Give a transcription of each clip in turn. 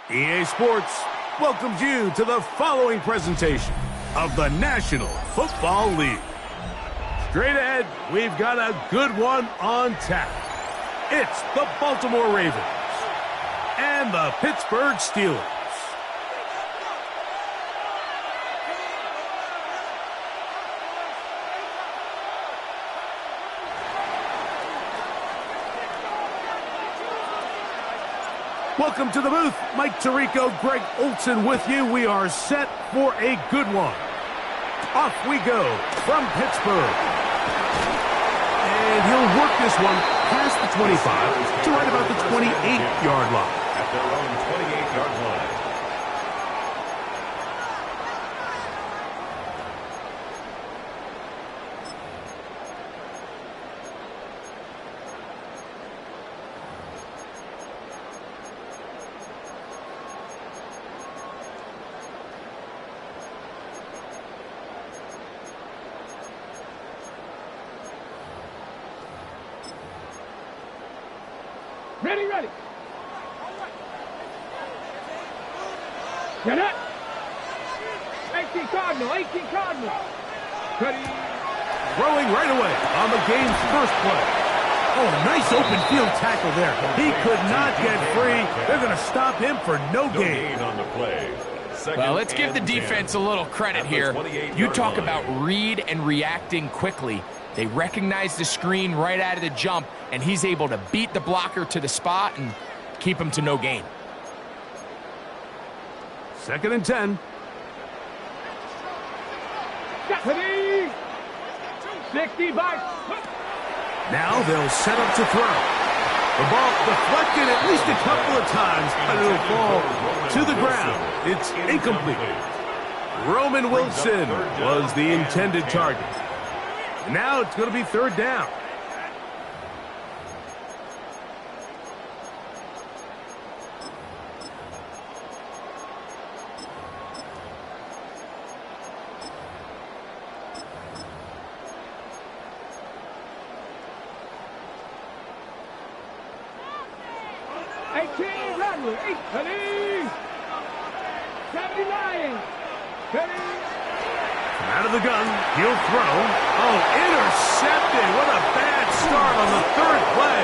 EA Sports welcomes you to the following presentation of the National Football League. Straight ahead, we've got a good one on tap. It's the Baltimore Ravens and the Pittsburgh Steelers. Welcome to the booth. Mike Tirico, Greg Olsen with you. We are set for a good one. Off we go from Pittsburgh. And he'll work this one past the 25 to right about the 28-yard line. At their own 28-yard line. Ready. Get it. 18 Cardinal. Ready. Throwing right away on the game's first play. Oh, nice open field tackle there. He could not get free. They're going to stop him for no gain on the play. Well, let's give the defense a little credit here. You talk about read and reacting quickly. They recognize the screen right out of the jump, and he's able to beat the blocker to the spot and keep him to no gain. 2nd and 10. 65. Now they'll set up to throw. The ball deflected at least a couple of times, but it'll fall to the ground. It's incomplete. Roman Wilson was the intended target. And now it's going to be 3rd down. Out of the gun, he'll throw. Oh, intercepted. What a bad start on the 3rd play.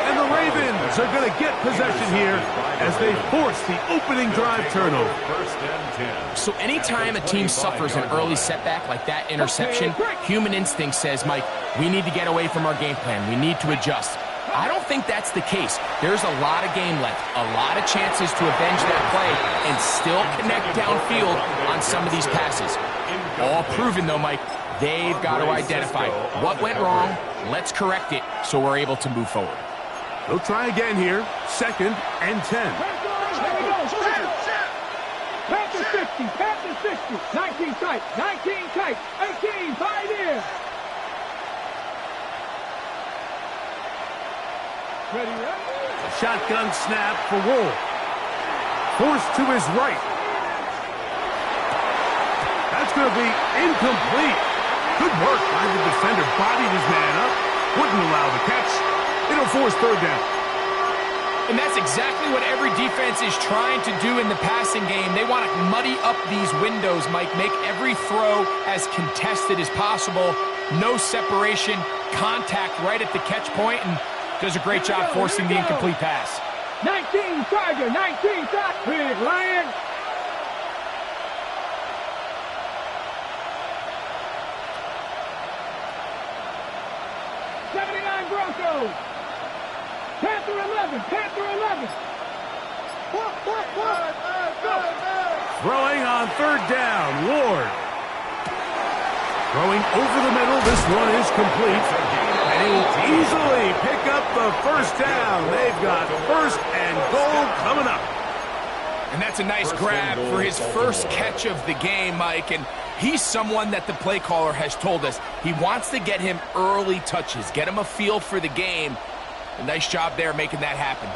And the Ravens are going to get possession here as they force the opening drive turnover. 1st and 10. So anytime a team suffers an early setback like that interception, human instinct says, Mike, we need to get away from our game plan. We need to adjust. I don't think that's the case. There's a lot of game left, a lot of chances to avenge that play and still connect downfield on some of these passes. All proven, though, Mike. They've got to identify what went wrong. Let's correct it so we're able to move forward. They'll try again here. 2nd and 10. Panthers 50. 19 tight. 18, 5 in. Ready. Shotgun snap for Wolf. Forced to his right. That's going to be incomplete. Good work by the defender. Bodied his man up. Wouldn't allow the catch. It'll force 3rd down. And that's exactly what every defense is trying to do in the passing game. They want to muddy up these windows, Mike. Make every throw as contested as possible. No separation. Contact right at the catch point, and does a great job forcing the incomplete pass. 19 Tiger. Big Lion. Broncos. Panther 11. Throwing on 3rd down. Ward. Throwing over the middle. This one is complete. And he'll easily pick up the 1st down. They've got 1st and goal coming up. And that's a nice grab for his first catch of the game, Mike. And he's someone that the play caller has told us he wants to get him early touches, get him a feel for the game. A nice job there making that happen.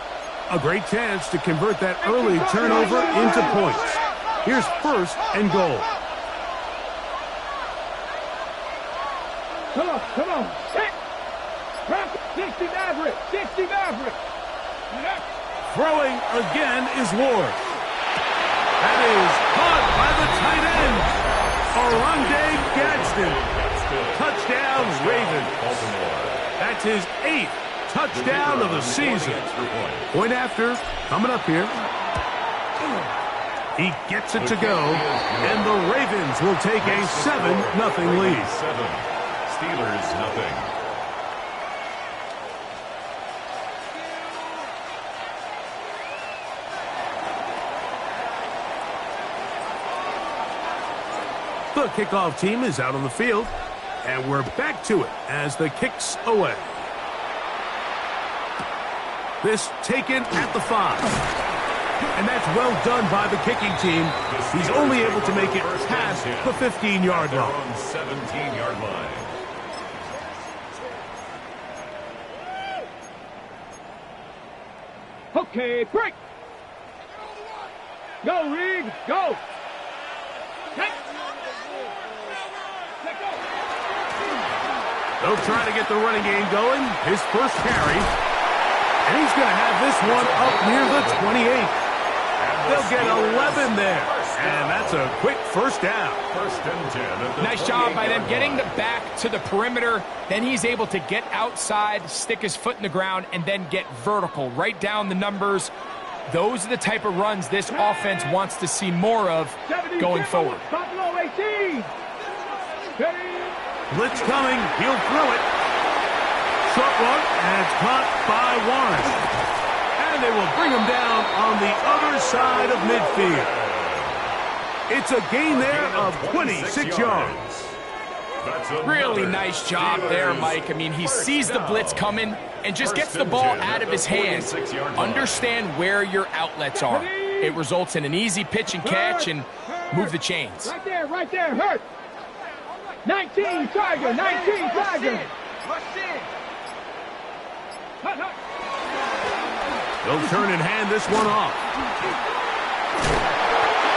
A great chance to convert that early turnover into points. Here's 1st and goal. Come on. Set. 60 Maverick. Throwing again is Ward. That is caught by the tight end. Oronde Gadsden. Touchdown, Ravens. That's his 8th touchdown of the season. Point after, coming up here. He gets it to go, and the Ravens will take a 7-0 lead. 7. Steelers nothing. The kickoff team is out on the field, and we're back to it as the kick's away. This taken at the 5. And that's well done by the kicking team. He's only able to make it past the 15-yard line. On 17-yard line. Okay, break. Go, Reed, go. They'll try to get the running game going. His first carry. And he's going to have this one up near the 28. They'll get 11 there. And that's a quick first down. First and 10. Nice job by them getting the back to the perimeter. Then he's able to get outside, stick his foot in the ground, and then get vertical. Right down the numbers. Those are the type of runs this offense wants to see more of going forward. Buffalo 18. Blitz coming. He'll throw it. Short one, and it's caught by Warren. And they will bring him down on the other side of midfield. It's a gain there of 26 yards. Really nice job there, Mike. I mean, he sees the blitz coming and just gets the ball out of his hands. Understand where your outlets are. It results in an easy pitch and catch and move the chains. Right there, hurt. 19, Tiger, 19, Tiger. They'll turn and hand this one off.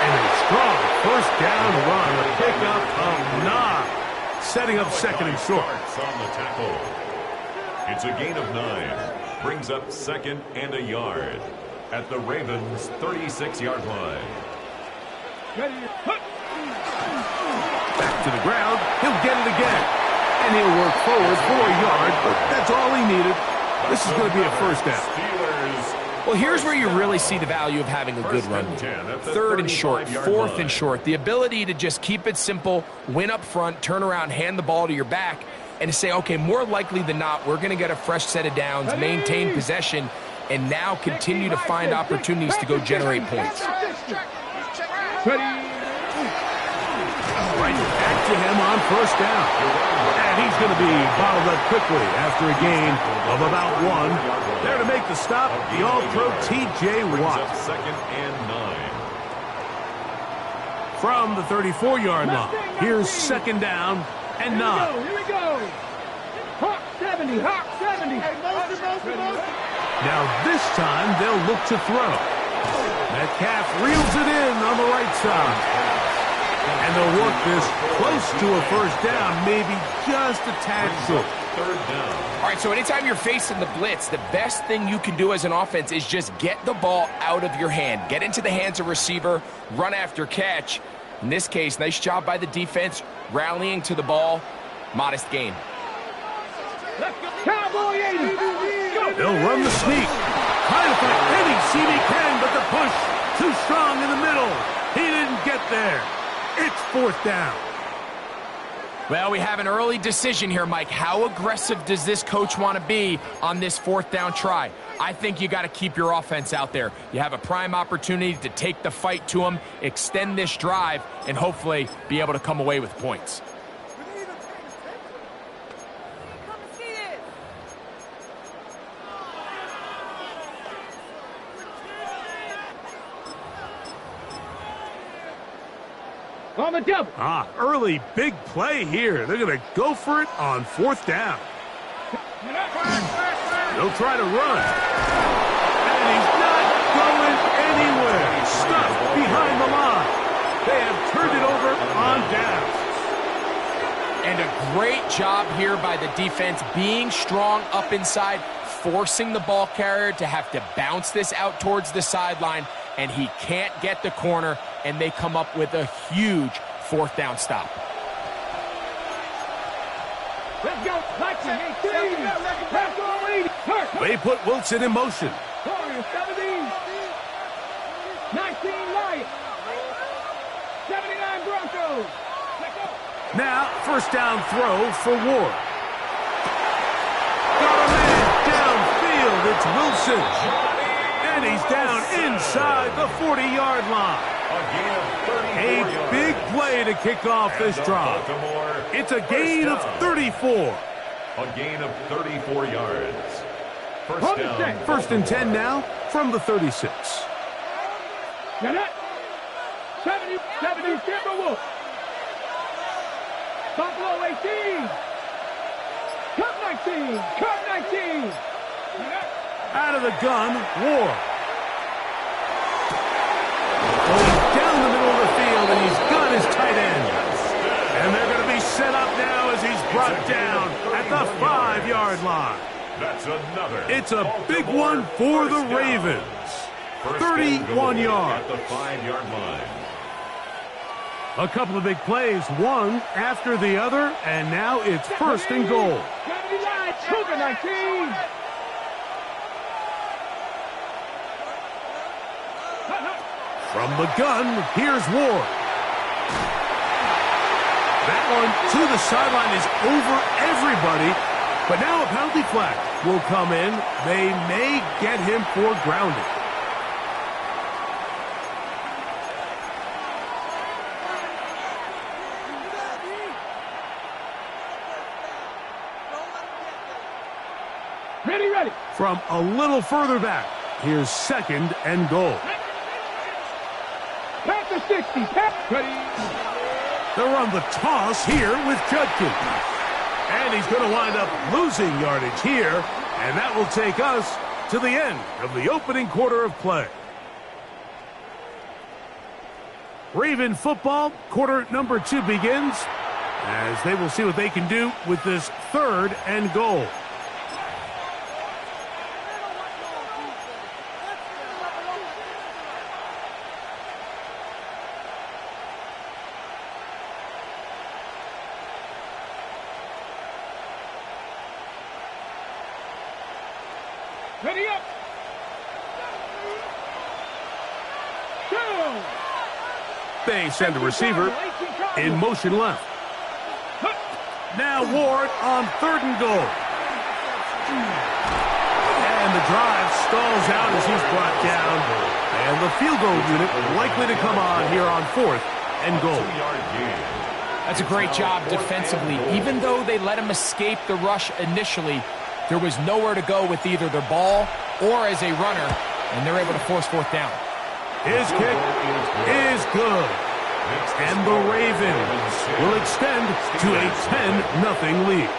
And a strong first down run. A pickup of 9. Setting up second and short. On the tackle. It's a gain of 9. Brings up second and a yard. At the Ravens' 36-yard line. Back to the ground. He'll get it again. And he'll work forward for a yard, but that's all he needed. This is going to be a first down. Well, here's where you really see the value of having a good run. 3rd and short, 4th and short. The ability to just keep it simple, win up front, turn around, hand the ball to your back, and to say, okay, more likely than not, we're going to get a fresh set of downs, maintain possession, and now continue to find opportunities to go generate points. Right back to him on first down. And he's going to be bottled up quickly after a gain of about 1. There to make the stop, the All-Pro T.J. Watt. Second and 9. From the 34-yard line, here's second down and 9. Here we go. Hawk 70, Hawk 70. Now this time they'll look to throw. Metcalf reels it in on the right side. And they'll work this close to a first down, maybe just a tad short. 3rd down. All right, so anytime you're facing the blitz, the best thing you can do as an offense is just get the ball out of your hand. Get into the hands of receiver, run after catch. In this case, nice job by the defense, rallying to the ball. Modest gain. Cowboy 80. They'll run the sneak. Trying to find any seam he can, but the push too strong in the middle. He didn't get there. It's 4th down. Well, we have an early decision here, Mike. How aggressive does this coach want to be on this 4th down try? I think you got to keep your offense out there. You have a prime opportunity to take the fight to them, extend this drive, and hopefully be able to come away with points. On the double. Early big play here. They're going to go for it on 4th down. They'll try to run. And he's not going anywhere. Stuck behind the line. They have turned it over on downs. And a great job here by the defense, being strong up inside, forcing the ball carrier to have to bounce this out towards the sideline, and he can't get the corner, and they come up with a huge fourth down stop. Let's go. They put Wilson in motion. 19 Lions. 79 Broncos. Now, first down throw for Ward. Got a man downfield. It's Wilson. And he's down inside the 40-yard line. A big play to kick off this drive. It's a gain of 34. A gain of 34 yards. First down. First and 10 now from the 36. Now that 70 Timberwolves. Buffalo 18. Cut 19. Cut 19. Out of the gun, Ward. Going down the middle of the field, and he's got his tight end. And they're going to be set up now as he's brought down at the 5-yard line. That's another. It's a big one for the Ravens. 31 yards. At the 5-yard line. A couple of big plays, one after the other, and now it's first and goal. 79 Cougar 19. From the gun, here's Ward. That one to the sideline is over everybody, but now a penalty flag will come in. They may get him for grounding. Ready. From a little further back, here's second and goal. Past the 60. Ready. They're on the toss here with Judkins. And he's going to wind up losing yardage here, and that will take us to the end of the opening quarter of play. Raven football, quarter number 2 begins, as they will see what they can do with this third and goal. Ready up. 2. They send a receiver in motion left. Now Ward on third and goal. And the drive stalls out as he's brought down. And the field goal unit likely to come on here on fourth and goal. That's a great job defensively. Even though they let him escape the rush initially, there was nowhere to go with either their ball or as a runner, and they're able to force fourth down. His kick is good. And the Ravens will extend to a 10-0 lead.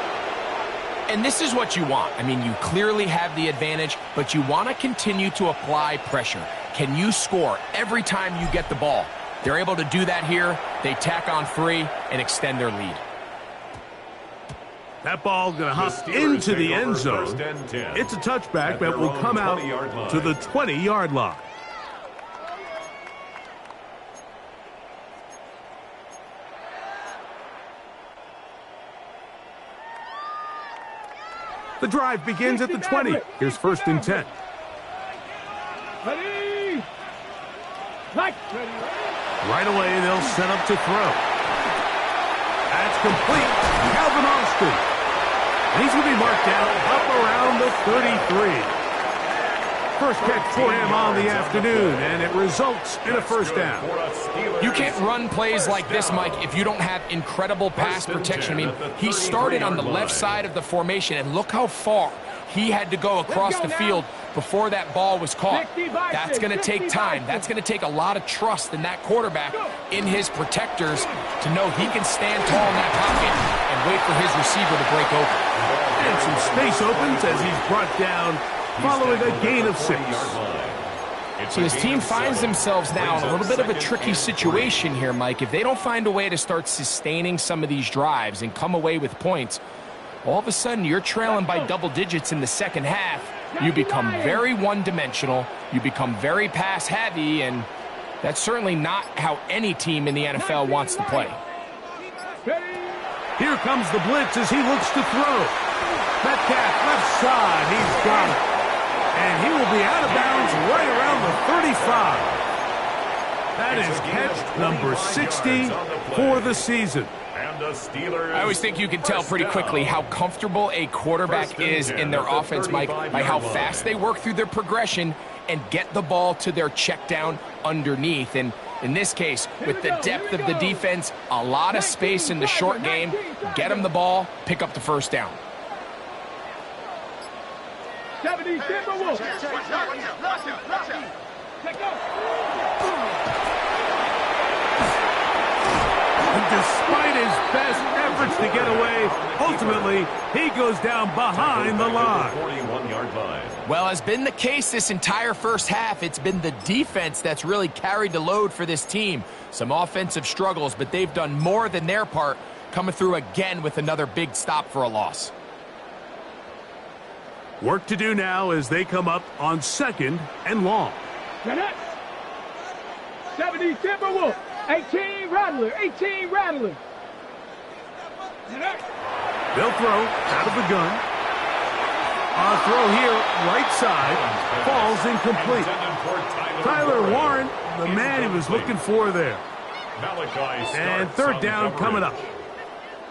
And this is what you want. I mean, you clearly have the advantage, but you want to continue to apply pressure. Can you score every time you get the ball? They're able to do that here. They tack on 3 and extend their lead. That ball going to hop into the end zone. It's a touchback that will come out to the 20-yard line. The drive begins at the 20. Here's first and 10. Ready. Right away, they'll set up to throw. That's complete. Calvin Austin. And he's going to be marked down up around the 33. First catch for him on the afternoon, and it results in a first down. You can't run plays like this, Mike, if you don't have incredible pass protection. I mean, he started on the left side of the formation, and look how far he had to go across the field before that ball was caught. That's going to take time. That's going to take a lot of trust in that quarterback, in his protectors, to know he can stand tall in that pocket and wait for his receiver to break open. And some space opens as he's brought down following a gain of 6. So this team finds themselves now in a little bit of a tricky situation here, Mike. If they don't find a way to start sustaining some of these drives and come away with points, all of a sudden you're trailing by double digits in the second half. You become very one-dimensional, You become very pass-heavy, and that's certainly not how any team in the NFL wants to play. Here comes the blitz as he looks to throw. Metcalf left side, he's got it. And he will be out of bounds right around the 35. That is catch number 60 for the season. I always think you can tell pretty quickly how comfortable a quarterback is in their offense, Mike, by how fast they work through their progression and get the ball to their check down underneath. And in this case, with the depth of the defense, a lot of space in the short game, get them the ball, pick up the first down. 70 Timberwolves. Despite his best efforts to get away, ultimately, he goes down behind the line. 41-yard line. Well, has been the case this entire first half. It's been the defense that's really carried the load for this team. Some offensive struggles, but they've done more than their part, coming through again with another big stop for a loss. Work to do now as they come up on 2nd and long. 70 Timberwolves. 18 Rattler. 18 Rattler. They'll throw out of the gun. A throw here, right side, falls incomplete. Tyler Warren, the man he was looking for there. And 3rd down coming up.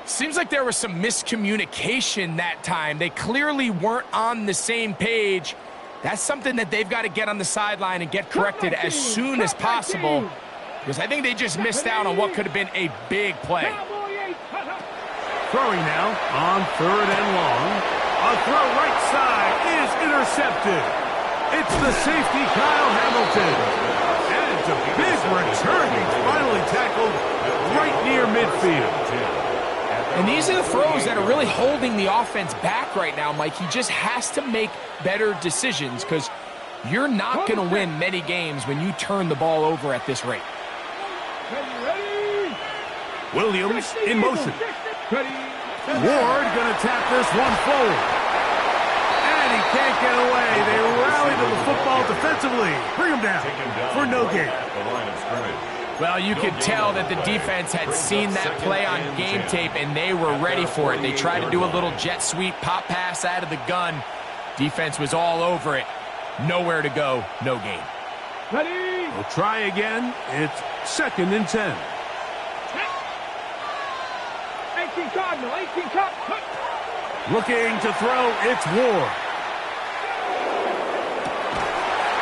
Seems like there was some miscommunication that time. They clearly weren't on the same page. That's something that they've got to get on the sideline and get corrected as soon as possible, because I think they just missed out on what could have been a big play. Throwing now on 3rd and long. A throw right side is intercepted. It's the safety, Kyle Hamilton. And it's a big return. He's finally tackled right near midfield. And these are the throws that are really holding the offense back right now, Mike. He just has to make better decisions, because you're not going to win many games when you turn the ball over at this rate. Williams in motion. Ward going to tap this one forward. And he can't get away. They rally to the football defensively. Bring him down for no gain. Well, you could tell that the defense had seen that play on game tape, and they were ready for it. They tried to do a little jet sweep, pop pass out of the gun. Defense was all over it. Nowhere to go, no gain. We'll try again. It's 2nd and 10. 18 Cardinal, 18 Cardinal. Looking to throw, it's Ward.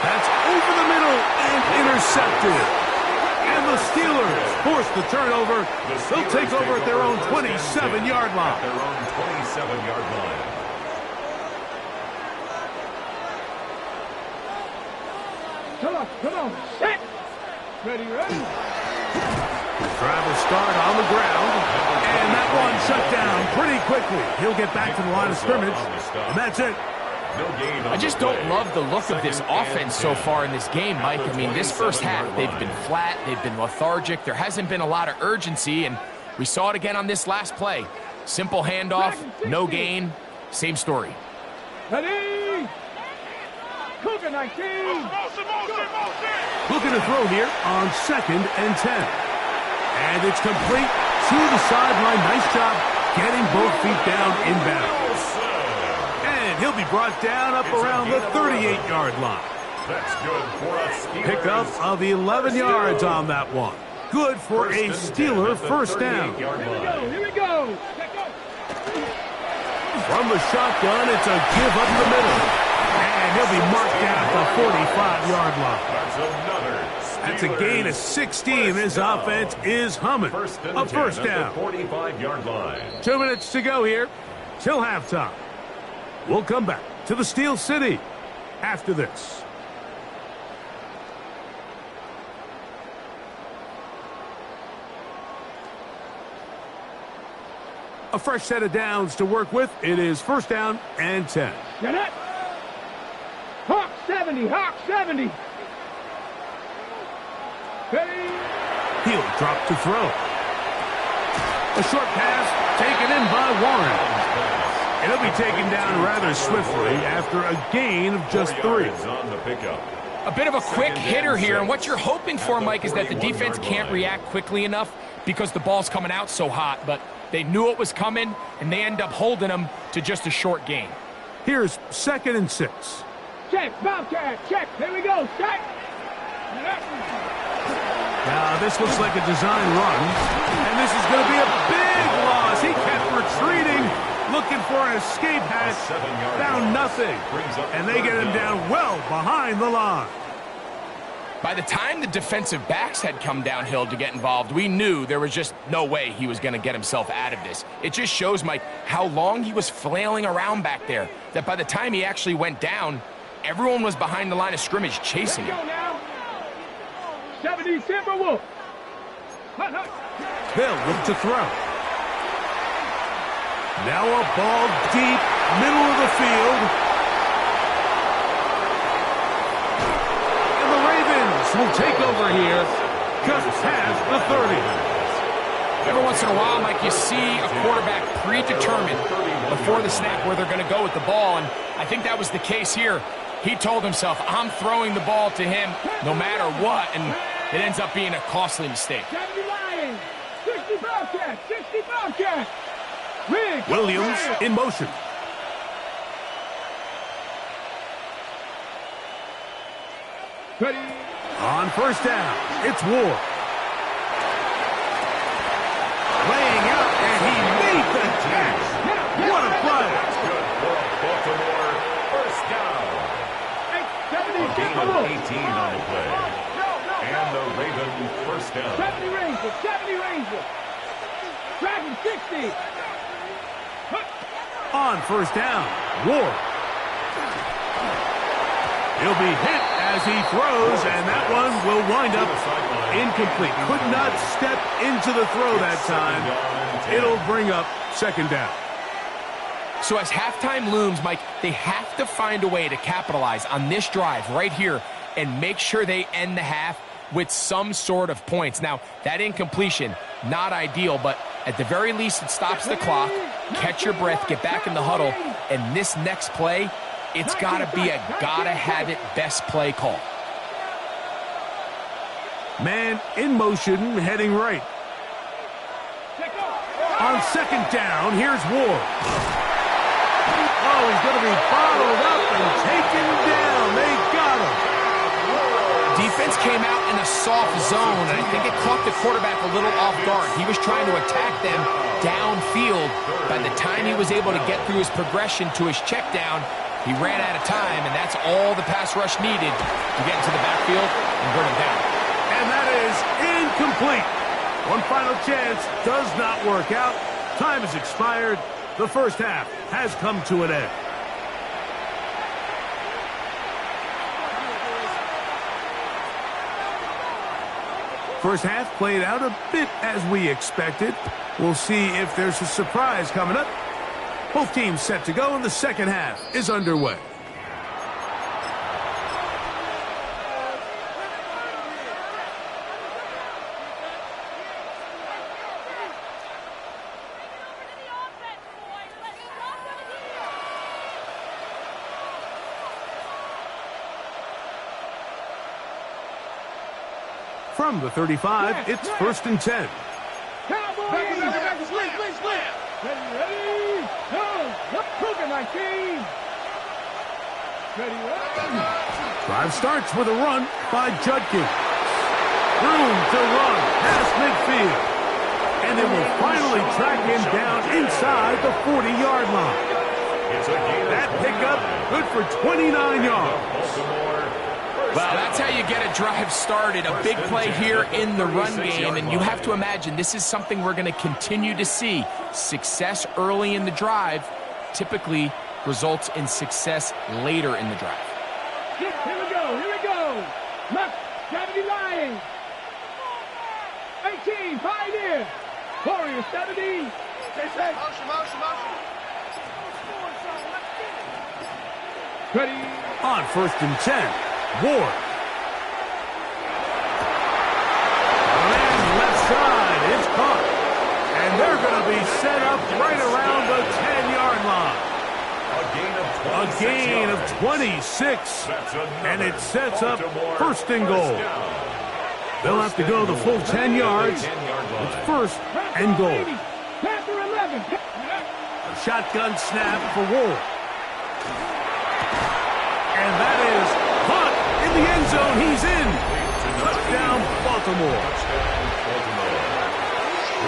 That's over the middle and intercepted. And the Steelers force the turnover. They'll take over at their own 27-yard line. Their own 27-yard line. Come on, set. Ready. Drive will start on the ground. And that one shut down pretty quickly. He'll get back to the line of scrimmage. And that's it. I just don't love the look of this offense so far in this game, Mike. I mean, this first half, they've been flat, they've been lethargic, there hasn't been a lot of urgency, and we saw it again on this last play. Simple handoff, no gain, same story. Ready. Cougar 19. Looking to throw here on 2nd and 10. And it's complete to the sideline. Nice job getting both feet down inbound. He'll be brought down up around the 38-yard line. That's good for a Pickup of 11 yards on that one. Good for a Steeler first down. Here we go. From the shotgun, it's a give up the middle. And he'll be marked down at the 45-yard line. That's a gain of 16. This offense is humming. A first down. 45-yard line. 2 minutes to go here till halftime. We'll come back to the Steel City after this. A fresh set of downs to work with. It is 1st down and 10. Get it. Hawk 70. Hawk 70. Ready. He'll drop to throw. A short pass taken in by Warren. And he'll be taken down rather swiftly after a gain of just 3. On the pickup. A bit of a quick hitter here, and what you're hoping for, Mike, is that the defense can't react quickly enough because the ball's coming out so hot, but they knew it was coming, and they end up holding them to just a short gain. Here's 2nd and 6. Check, Bobcat, check. Here we go, check. Now, this looks like a design run, and this is going to be a big loss. He kept retreating, looking for an escape hatch, found nothing, and they get him down well behind the line. By the time the defensive backs had come downhill to get involved, we knew there was just no way he was going to get himself out of this. It just shows, Mike, how long he was flailing around back there, that by the time he actually went down, everyone was behind the line of scrimmage chasing him. 70 Timberwolves. They'll look to throw. Now a ball deep, middle of the field. And the Ravens will take over here just past the 30. Every once in a while, Mike, you see a quarterback predetermined before the snap where they're going to go with the ball, and I think that was the case here. He told himself, I'm throwing the ball to him no matter what, and it ends up being a costly mistake. 70 Lions, 60 Bobcats, 60 Bobcats. Williams in motion. Ready. On 1st down, it's Ward. Laying out, and he made the catch. What a play. That's good for Baltimore. 1st down. A gain of 18 on the play. And the Ravens 1st down. 70 Rangers, 70 Rangers. Dragon 60. On 1st down, Ward. He'll be hit as he throws, and that one will wind up incomplete. Could not step into the throw that time. It'll bring up 2nd down. So as halftime looms, Mike, they have to find a way to capitalize on this drive right here and make sure they end the half with some sort of points. Now, that incompletion, not ideal, but at the very least it stops the clock. Catch your breath, get back in the huddle, and this next play, it's got to be a gotta-have-it best play call. Man in motion, heading right. On 2nd down, here's Ward. Oh, he's going to be bottled up and taken down. They got him. Defense came out in a soft zone, and I think it caught the quarterback a little off guard. He was trying to attack them downfield. By the time he was able to get through his progression to his check down, he ran out of time, and that's all the pass rush needed to get into the backfield and bring him down. And that is incomplete. One final chance does not work out. Time has expired. The 1st half has come to an end. First half played out a bit as we expected. We'll see if there's a surprise coming up. Both teams set to go, and the 2nd half is underway. From the 35, it's 1st and 10. Cowboys! Ready, go! Cougar 19! Ready, Drive starts with a run by Judkins. Room to run past midfield. And they will finally track him down inside the 40-yard line. That pickup good for 29 yards. Well, that's how you get a drive started. A big play here in the run game, and you have to imagine this is something we're going to continue to see. Success early in the drive typically results in success later in the drive. Here we go. Look, 70 Lions. 18, Pioneer. Warriors, 70. Motion. Ready. On 1st and 10. Ward. And left side, it's caught. And they're going to be set up right around the 10-yard line. A gain of A gain of 26, and it sets up first and goal. They'll have to go the full 10 yards. It's first and goal. A shotgun snap for Ward. And that is caught in the end zone. He's in. Touchdown, Baltimore.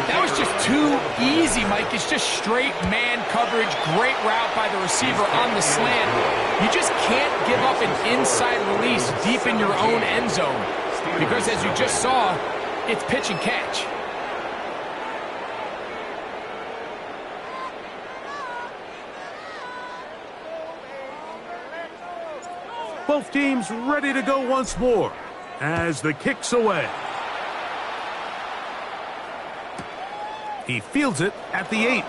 That was just too easy, Mike. It's just straight man coverage. Great route by the receiver on the slant. You just can't give up an inside release deep in your own end zone. Because as you just saw, it's pitch and catch. Both teams ready to go once more as the kick's away. He fields it at the 8.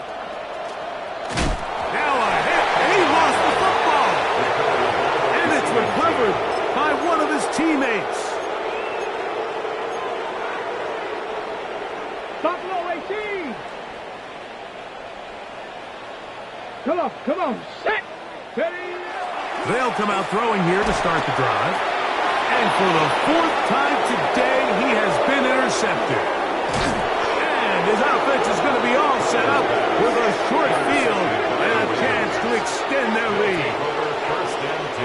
Now a hit, and he lost the football. And it's recovered by one of his teammates. Buffalo 18. Come on, set, ready. They'll come out throwing here to start the drive. And for the 4th time today, he has been intercepted. And his offense is going to be all set up with a short field and a chance to extend their lead.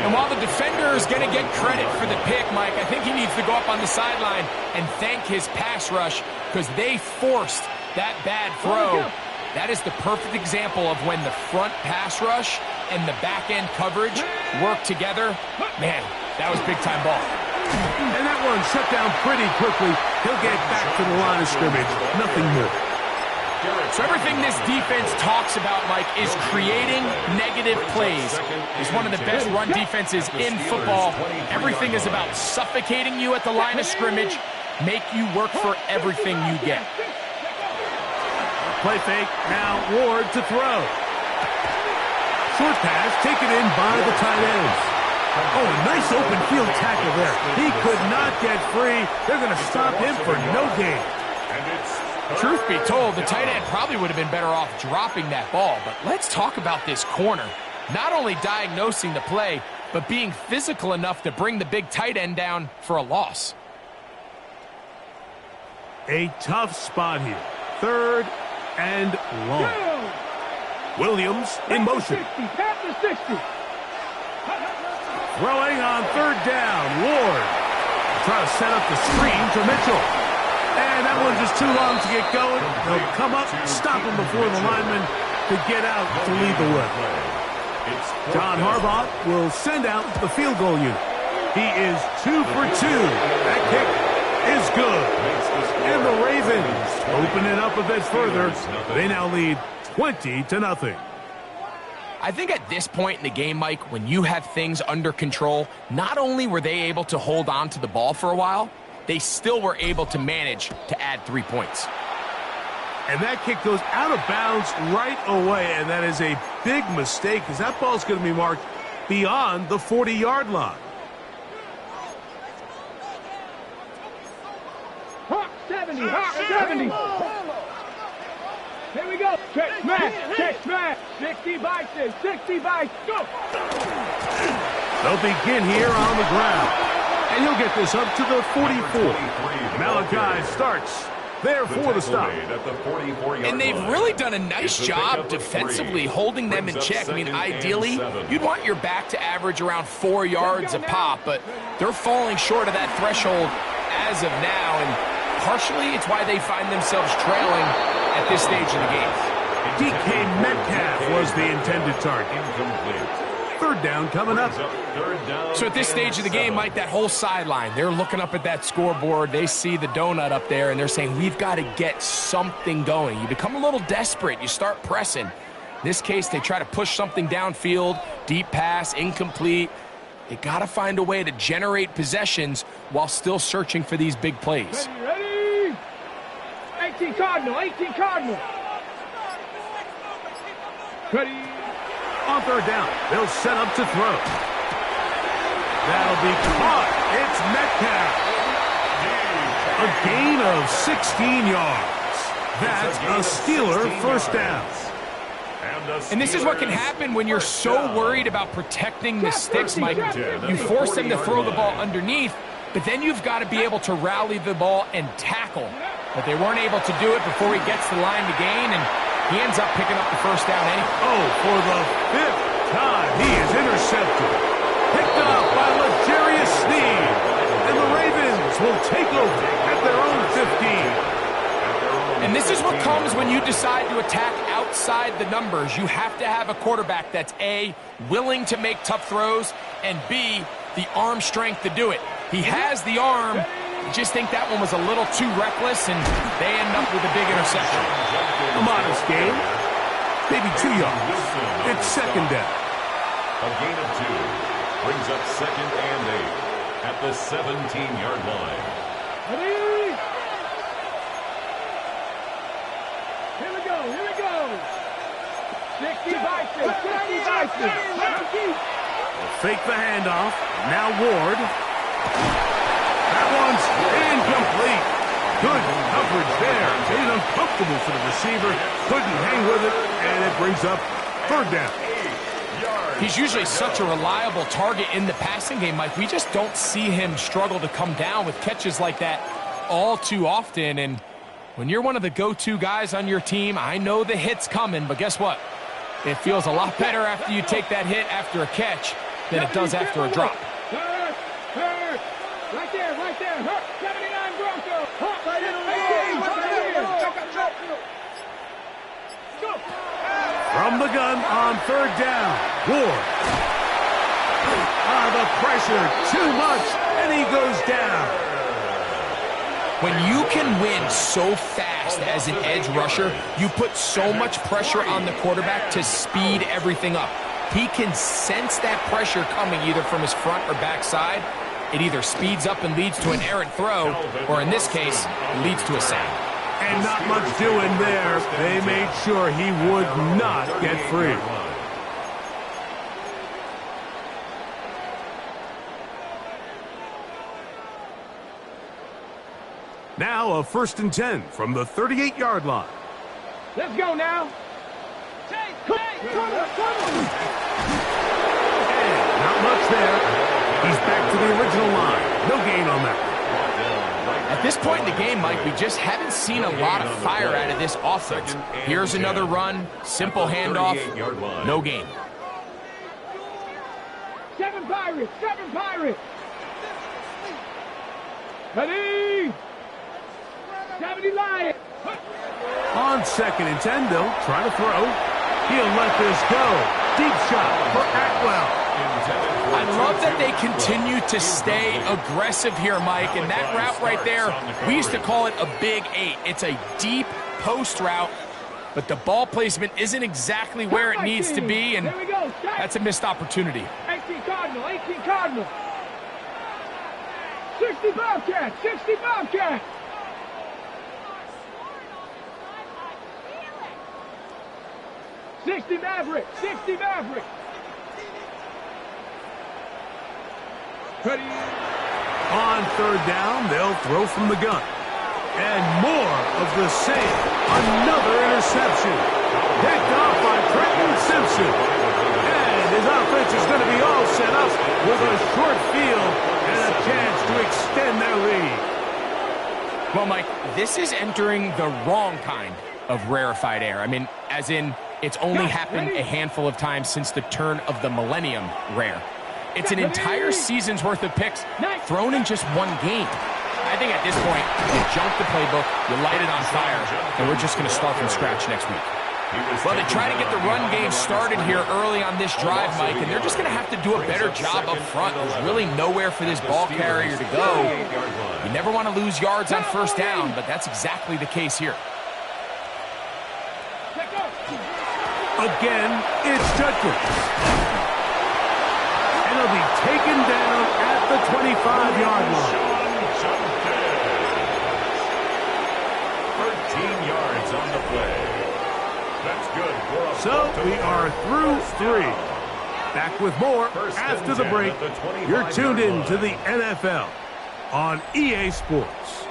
And while the defender is going to get credit for the pick, Mike, I think he needs to go up on the sideline and thank his pass rush because they forced that bad throw. That is the perfect example of when the front pass rush and the back-end coverage work together. Man, that was big-time ball. And that one shut down pretty quickly. He'll get back to the line of scrimmage. Nothing more. So everything this defense talks about, Mike, is creating negative plays. It's one of the best run defenses in football. Everything is about suffocating you at the line of scrimmage, make you work for everything you get. Play fake, now Ward to throw. Short pass taken in by the tight ends. Oh, a nice open field tackle there. He could not get free. They're going to stop him for no gain. Truth be told, the tight end probably would have been better off dropping that ball. But let's talk about this corner. Not only diagnosing the play, but being physical enough to bring the big tight end down for a loss. A tough spot here. 3rd and long. Williams in motion. Throwing on 3rd down. Ward try to set up the screen to Mitchell. And that one's just too long to get going. They'll come up, stop him before the lineman to get out to lead the way. John Harbaugh will send out the field goal unit. He is 2 for 2. That kick is good. And the Ravens open it up a bit further. They now lead 20-0. I think at this point in the game, Mike, when you have things under control, not only were they able to hold on to the ball for a while, they still were able to manage to add 3 points. And that kick goes out of bounds right away, and that is a big mistake because that ball's going to be marked beyond the 40-yard line. Hawk 70, Hawk 70. Here we go. Check smash. 60 by 6, 60 by go. They'll begin here on the ground. And he'll get this up to the 44. Malachi starts there for the stop. And they've really done a nice job defensively holding them in check. I mean, ideally, you'd want your back to average around 4 yards a pop, but they're falling short of that threshold as of now, and partially it's why they find themselves trailing at this stage of the game. DK Metcalf was the intended target. 3rd down coming up. So at this stage of the game, Mike, that whole sideline, they're looking up at that scoreboard. They see the donut up there, and they're saying, we've got to get something going. You become a little desperate. You start pressing. In this case, they try to push something downfield, deep pass, incomplete. They got to find a way to generate possessions while still searching for these big plays. Ready? 18 Cardinal. Ready? On 3rd down, they'll set up to throw. That'll be caught. It's Metcalf. A gain of 16 yards. That's a Steeler first down. And this is what can happen when you're so worried about protecting the sticks, Mike. You force them to throw the ball underneath, but then you've got to be able to rally the ball and tackle. But they weren't able to do it before he gets the line to gain, and he ends up picking up the first down anyway. Oh, for the 5th time, he is intercepted. Picked up by L'Jarius Sneed. And the Ravens will take over at their own 15. And this is what comes when you decide to attack outside the numbers. You have to have a quarterback that's A, willing to make tough throws, and B, the arm strength to do it. He has the arm. I just think that one was a little too reckless, and they end up with a big interception. A modest gain. Maybe 2 yards. It's second down. A gain of 2 brings up second and 8 at the 17-yard line. Ready? Here we go, here we go. 60 Bison, 60 Bison. Fake the handoff. Now Ward. That one's incomplete. Good coverage there. Made it uncomfortable for the receiver. Couldn't hang with it, and it brings up third down. He's usually such a reliable target in the passing game, Mike. We just don't see him struggle to come down with catches like that all too often. And when you're one of the go-to guys on your team, I know the hit's coming, but guess what? It feels a lot better after you take that hit after a catch than it does after a drop. Right there, right there. 79 Bronco. Right in the From the gun on third down. Ward. The pressure, too much, and he goes down. When you can win so fast as an edge rusher, you put so much pressure on the quarterback to speed everything up. He can sense that pressure coming either from his front or back side. It either speeds up and leads to an errant throw, or in this case, leads to a sack. And not much doing there. They made sure he would not get free. Now a 1st and 10 from the 38-yard line. Let's go now. Come on. And not much there. He's back to the original line. No gain on that. At this point in the game, Mike, we just haven't seen a lot of fire out of this offense. Here's another run, simple handoff, no gain. 7 Pirates, 7 Pirates. Ready? 70 Lions. On 2nd and 10, they'll try to throw. He'll let this go. Deep shot for Atwell. I love that they continue to stay aggressive here, Mike, and that route right there, we used to call it a big 8. It's a deep post route, but the ball placement isn't exactly where it needs to be, and that's a missed opportunity. 18 Cardinal, 18 Cardinal. 60 Bobcat, 60 Bobcat. $60 Maverick, 60 Maverick. Ready? On third down, they'll throw from the gun. And more of the same. Another interception. Picked off by Trenton Simpson. And his offense is going to be all set up with a short field and a chance to extend their lead. Well, Mike, this is entering the wrong kind of rarefied air. I mean, as in, it's only happened a handful of times since the turn of the millennium rare. It's an entire season's worth of picks thrown in just one game. I think at this point, you jump the playbook, you light it on fire, and we're just going to start from scratch next week. Well, they try to get the run game started here early on this drive, Mike, and they're just going to have to do a better job up front. There's really nowhere for this ball carrier to go. You never want to lose yards on first down, but that's exactly the case here. Again, it's Judkins. And he'll be taken down at the 25-yard line. 13 yards on the play. That's good. So we are through 3. Back with more after the break. You're tuned in to the NFL on EA Sports.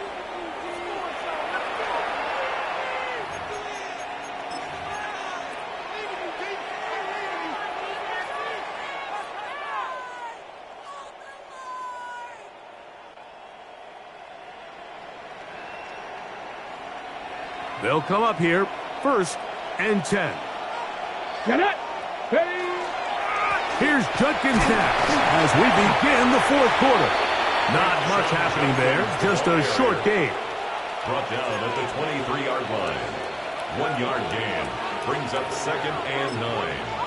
They'll come up here, 1st and 10. Get it. Ready. Here's Judkins now as we begin the 4th quarter. Not much happening there, just a short game. Brought down at the 23-yard line. 1-yard gain brings up 2nd and 9.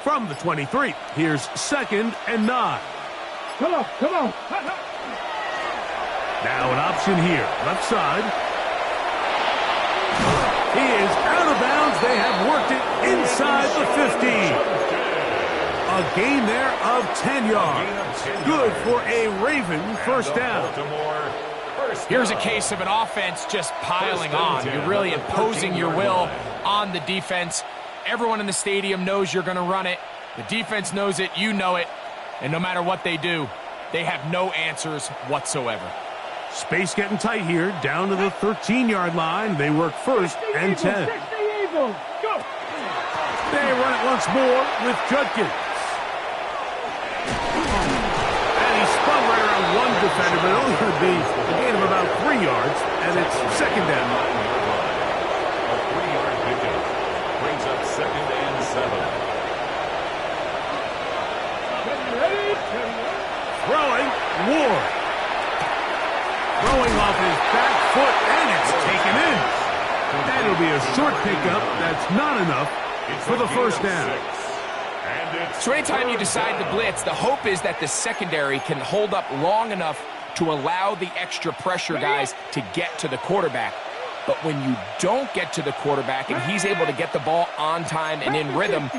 From the 23, here's 2nd and 9. Come on, come on. Now an option here, left side. He is out of bounds. They have worked it inside the 15. A gain there of 10 yards. Good for a Raven 1st down. Here's a case of an offense just piling on. You're really imposing your will on the defense. Everyone in the stadium knows you're going to run it. The defense knows it. You know it. And no matter what they do, they have no answers whatsoever. Space getting tight here, down to the 13-yard line. They work 1st and 10. Go. They run it once more with Judkins. And he spun right around one defender, but only going to be a gain of about 3 yards, and it's 2nd down. A 3-yard pickup brings up 2nd and 7. Throwing, Ward. Throwing off his back foot, and it's taken in. That'll be a short pickup. That's not enough for the 1st down. So anytime you decide to blitz, the hope is that the secondary can hold up long enough to allow the extra pressure guys to get to the quarterback. But when you don't get to the quarterback and he's able to get the ball on time and in rhythm,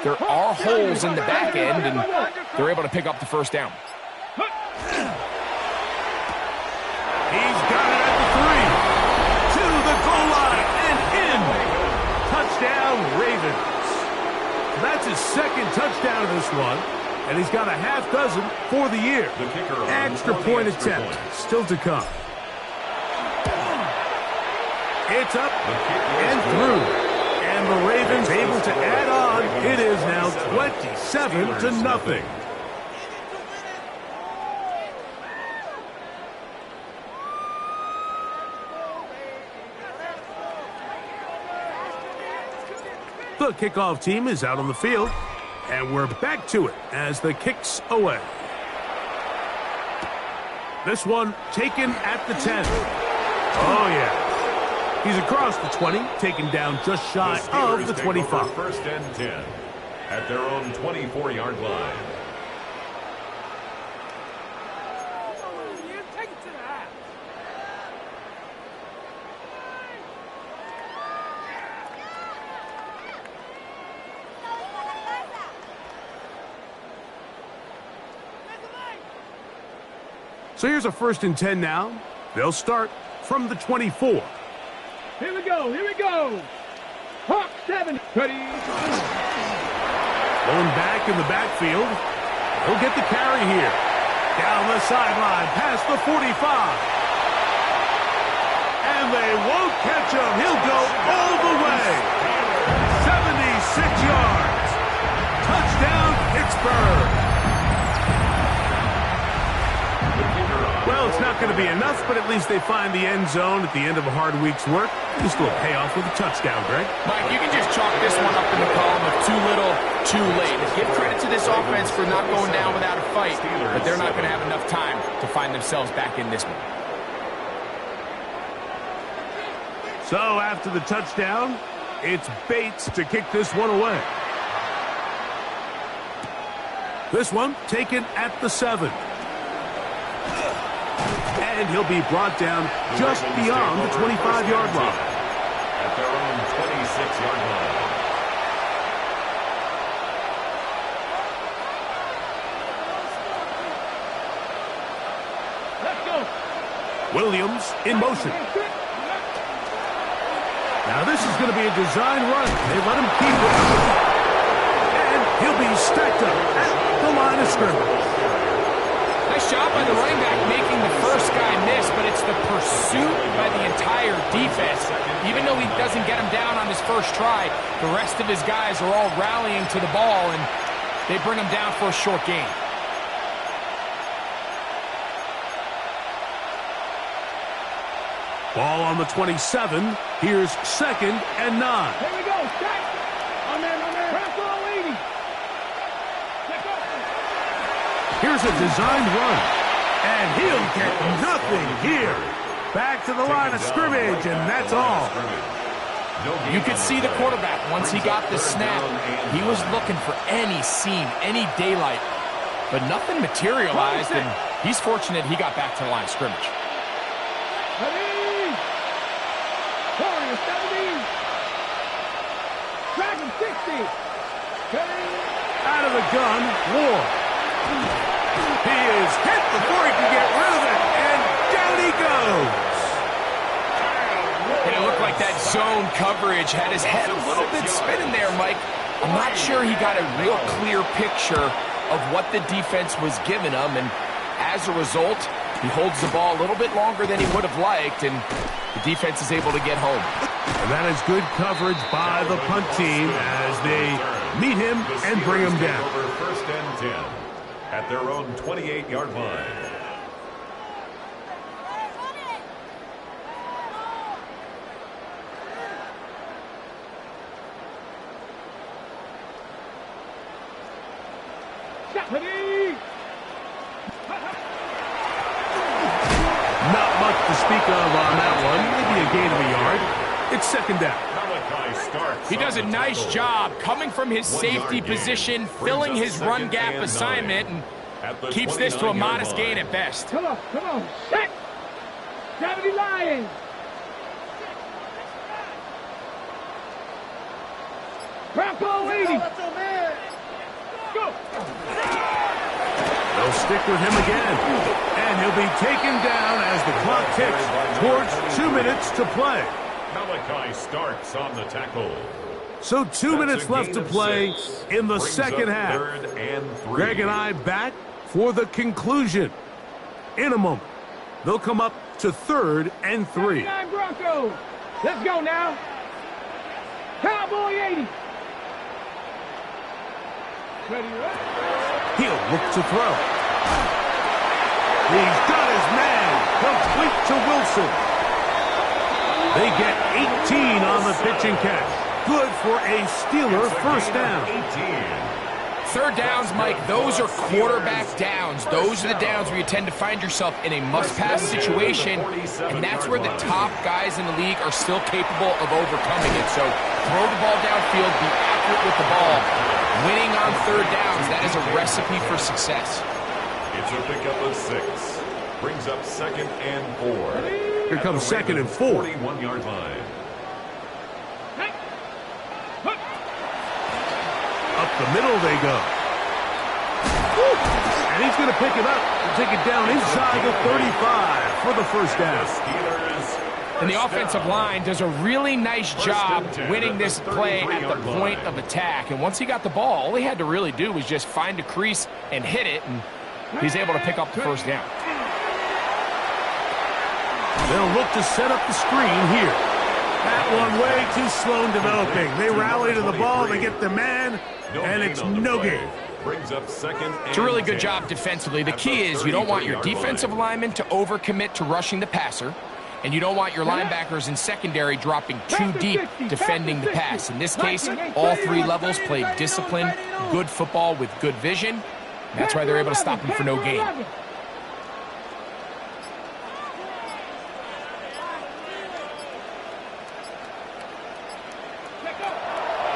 there are holes in the back end, and they're able to pick up the 1st down. He's got it at the 3. To the goal line and in. Touchdown, Ravens. That's his 2nd touchdown of this one, and he's got a half dozen for the year. The kicker on Extra point attempt still to come. It's up and through. And the Ravens able to add on. It is now 27-0. The kickoff team is out on the field, and we're back to it as the kick's away. This one taken at the 10. Oh, yeah. He's across the 20, taken down just shy of the 25. 1st and 10 at their own 24-yard line. So here's a 1st and 10 now. They'll start from the 24. Here we go. Hawk 7. Ready. Going back in the backfield. He'll get the carry here. Down the sideline, past the 45. And they won't catch him. He'll go all the way. 76 yards. Touchdown, Pittsburgh. Well, it's not going to be enough, but at least they find the end zone at the end of a hard week's work. Just a little payoff with a touchdown, Greg. Mike, you can just chalk this one up in the column of too little, too late. Give credit to this offense for not going down without a fight, but they're not going to have enough time to find themselves back in this one. So after the touchdown, it's Bates to kick this one away. This one taken at the 7. And he'll be brought down just beyond the 25-yard line. At their own 26-yard line. Let's go. Williams in motion. Now this is going to be a design run. They let him keep it. And he'll be stacked up at the line of scrimmage. Nice Nice job by the running back making the first guy miss, but it's the pursuit by the entire defense. Even though he doesn't get him down on his first try, the rest of his guys are all rallying to the ball, and they bring him down for a short gain. Ball on the 27. Here's 2nd and 9. Here we go. Check. On there. Press all 80. Here's a designed run. And he'll get nothing here. Back to the line of scrimmage, and that's all. You could see the quarterback, once he got the snap, he was looking for any seam, any daylight. But nothing materialized, and he's fortunate he got back to the line of scrimmage. Ready. Warrior 70. Dragon 60. Ready. Out of the gun, Ward. He is hit before he can get rid of it, and down he goes. And it looked like that zone coverage had his head a little bit spinning there, Mike. I'm not sure he got a real clear picture of what the defense was giving him, and as a result, he holds the ball a little bit longer than he would have liked, and the defense is able to get home. And that is good coverage by the punt team as they meet him and bring him down. Over 1st and 10 at their own 28-yard line. Not much to speak of on that one. Maybe a gain of a yard. It's 2nd down. He does a nice job coming from his safety position, filling his run gap assignment, and keeps this to a modest gain at best. Come on. Set. 70 Lions. Bronco 80. Go. They'll stick with him again. And he'll be taken down as the clock ticks towards 2 minutes to play. Malachi Starks on the tackle. So 2 minutes left to play in the second half. 3rd and 3. Greg and I back for the conclusion. In a moment, they'll come up to 3rd and 3. 79 Broncos. Let's go now. Cowboy 80. Ready, right? He'll look to throw. He's got his man. Complete to Wilson. They get 18 on the pitch and catch. Good for a Steeler first down. 3rd downs, Mike, those are quarterback downs. Those are the downs where you tend to find yourself in a must-pass situation, and that's where the top guys in the league are still capable of overcoming it. So throw the ball downfield, be accurate with the ball. Winning on 3rd downs, that is a recipe for success. It's a pickup of 6. Brings up 2nd and 4. Here comes 2nd and 4. 41-yard line. Up the middle they go. And he's going to pick it up and take it down inside the 35 for the first down. And the offensive line does a really nice job winning this play at the point of attack. And once he got the ball, all he had to really do was just find a crease and hit it, and he's able to pick up the first down. They'll look to set up the screen here. That one way too slow in developing. They rally to the ball, they get the man, and it's no gain. Brings up 2nd. It's a really good job defensively. The key is you don't want your defensive linemen to overcommit to rushing the passer, and you don't want your linebackers in secondary dropping too deep defending the pass. In this case, all 3 levels played disciplined, good football with good vision. That's why they're able to stop him for no gain.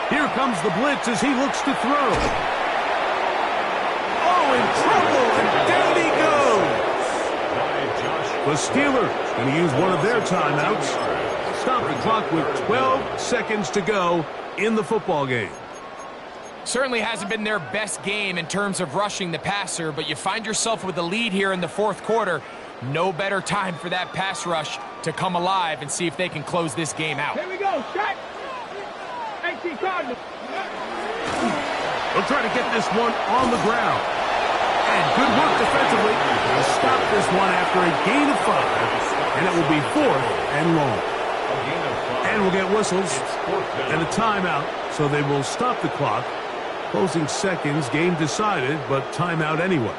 Here comes the blitz as he looks to throw. Oh, in trouble, and down he goes. The Steelers going to use one of their timeouts. Stop the clock with 12 seconds to go in the football game. Certainly hasn't been their best game in terms of rushing the passer, but you find yourself with a lead here in the 4th quarter. No better time for that pass rush to come alive and see if they can close this game out. Here we go, shot. 18 Cardinals. They'll try to get this one on the ground. And good work defensively to stop this one after a gain of 5. And it will be 4th and long. And we'll get whistles and a timeout, so they will stop the clock. Closing seconds, game decided, but timeout anyway.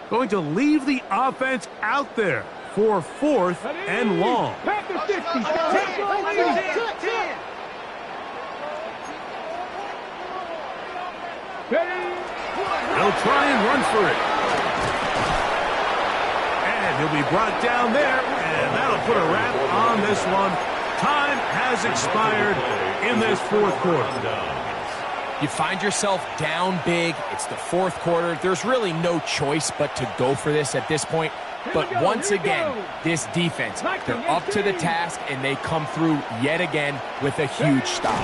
Going to leave the offense out there for 4th and long. Pack the 50. 10. They'll try and run for it. And he'll be brought down there, and that'll put a wrap on this one. Time has expired in this 4th quarter. You find yourself down big. It's the 4th quarter. There's really no choice but to go for this at this point. But once again, this defense, they're up to the task, and they come through yet again with a huge stop.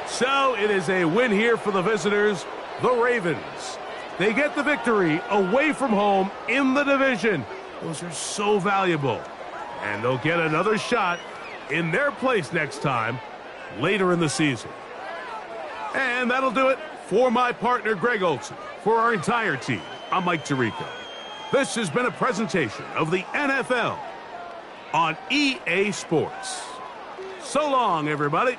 So it is a win here for the visitors, the Ravens. They get the victory away from home in the division. Those are so valuable. And they'll get another shot in their place next time, later in the season. And that'll do it for my partner, Greg Olsen. For our entire team, I'm Mike Tirico. This has been a presentation of the NFL on EA Sports. So long, everybody.